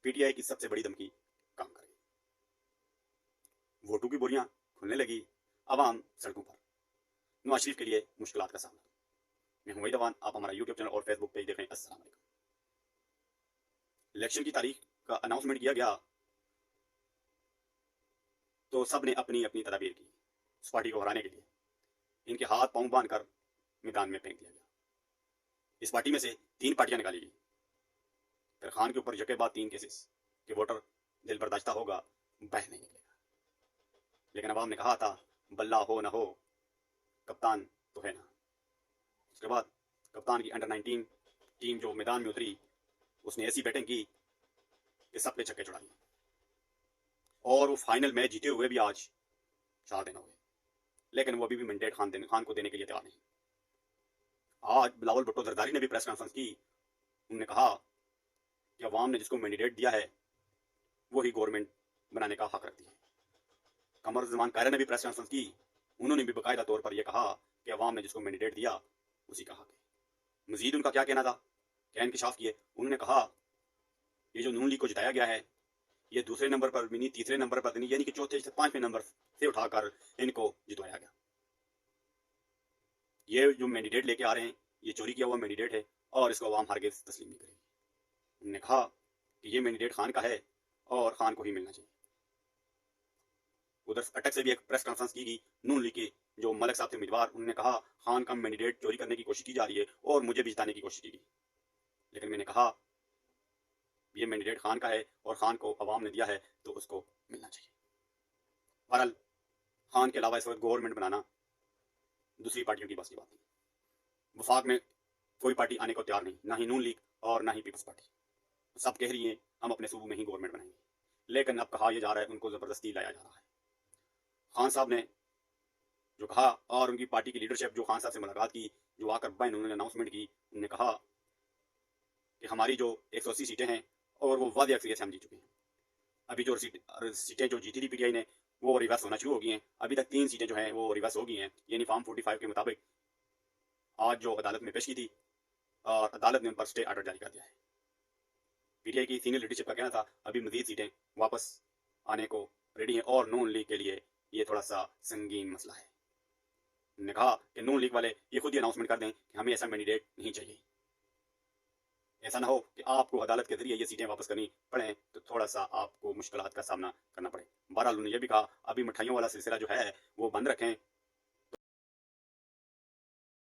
PTI की सबसे बड़ी धमकी काम कर गई। वोटों की बोरियां खुलने लगी, आवाम सड़कों पर। नवाज शरीफ के लिए मुश्किलात का सामना। मैं हूं वहीद अवान, आप हमारा यूट्यूब चैनल और फेसबुक पेज देख रहे हैं। अस्सलाम वालेकुम। इलेक्शन की तारीख का अनाउंसमेंट किया गया तो सब ने अपनी अपनी तदाबीर की उस पार्टी को हराने के लिए। इनके हाथ पांव बांधकर मैदान में फेंक दिया गया। इस पार्टी में से 3 पार्टियां निकाली गई। फिर खान के ऊपर यके बाद 3 केसेस कि वोटर दिल बर्दाश्ता होगा, बह नहीं निकलेगा। लेकिन अवाम ने कहा था बल्ला हो ना हो, कप्तान तो है ना। उसके बाद कप्तान की अंडर-19 टीम जो मैदान में उतरी, उसने ऐसी बैटिंग की कि सबके छक्के छुड़ा दिए और वो फाइनल मैच जीते हुए भी आज 4 दिन हो गए, लेकिन वो अभी भी मैंडेट खान को देने के लिए तैयार नहीं। आज बिलावल भुट्टो जरदारी ने भी प्रेस कॉन्फ्रेंस की। उन्होंने कहा कि अवाम ने जिसको मैंडेट दिया है वो ही गवर्नमेंट बनाने का हक रखती है। कमर जमान कायरा ने भी प्रेस कॉन्फ्रेंस की। उन्होंने भी बाकायदा तौर पर यह कहा कि अवाम ने जिसको मैंडेट दिया उसी का हक है। मजीद उनका क्या कहना था, क्या इंकशाफ किए। उन्होंने कहा ये जो नून लीग को जिताया गया है, ये दूसरे नंबर पर भी नहीं, तीसरे नंबर पर नहीं, यानी कि चौथे से 5वें नंबर से उठाकर इनको जितवाया गया। ये जो मैंडेट लेके आ रहे हैं, ये चोरी किया हुआ मैंडेट है और इसको अवाम हरगिज़ तस्लीम नहीं करेगी। उन्होंने कहा कि ये मैंडेट खान का है और खान को ही मिलना चाहिए। उधर अटक से भी एक प्रेस कॉन्फ्रेंस की गई। नून लीग के जो मलिक साहब थे उम्मीदवार, उन्होंने कहा खान का मैंडेट चोरी करने की कोशिश की जा रही है और मुझे भी जिताने की कोशिश की गई। लेकिन मैंने कहा ये मैंडेट खान का है और खान को अवाम ने दिया है तो उसको मिलना चाहिए। बहरहाल खान के अलावा इस वक्त गवर्नमेंट बनाना दूसरी पार्टियों की बस की बात नहीं। वफाक में कोई पार्टी आने को तैयार नहीं, ना ही नून लीग और ना ही पीपल्स पार्टी। सब कह रही है हम अपने सूबे में ही गवर्नमेंट बनाएंगे, लेकिन अब कहा यह जा रहा है उनको जबरदस्ती लाया जा रहा है। खान साहब ने जो कहा और उनकी पार्टी की लीडरशिप जो खान साहब से मुलाकात की, जो आकर बैन उन्होंने अनाउंसमेंट की, उन्होंने कहा कि हमारी जो 180 सीटें हैं और वो वादे अक्सरियत से हम जीत चुके हैं। अभी जो सीटें जो जीती थी पीटीआई ने वो रिवर्स होना शुरू हो गई हैं। अभी तक 3 सीटें जो हैं वो रिवर्स हो गई हैं, यानी फॉर्म 45 के मुताबिक आज जो अदालत में पेश की थी और अदालत ने उन पर स्टे ऑर्डर जारी कर दिया है। पीटीआई की सीनियर लीडरशिप का कहना था अभी मजीद सीटें वापस आने को रेडी हैं और नून लीग के लिए ये थोड़ा सा संगीन मसला है। उन्होंने कहा कि नून लीग वाले ये खुद ही अनाउंसमेंट कर दें कि हमें ऐसा मैंडेट नहीं चाहिए। ऐसा ना हो कि आपको अदालत के जरिए ये सीटें वापस करनी पड़े तो थोड़ा सा आपको मुश्किलात का सामना करना पड़े। बहरहाल उन्होंने ये भी कहा अभी मिठाइयों वाला सिलसिला जो है वो बंद रखें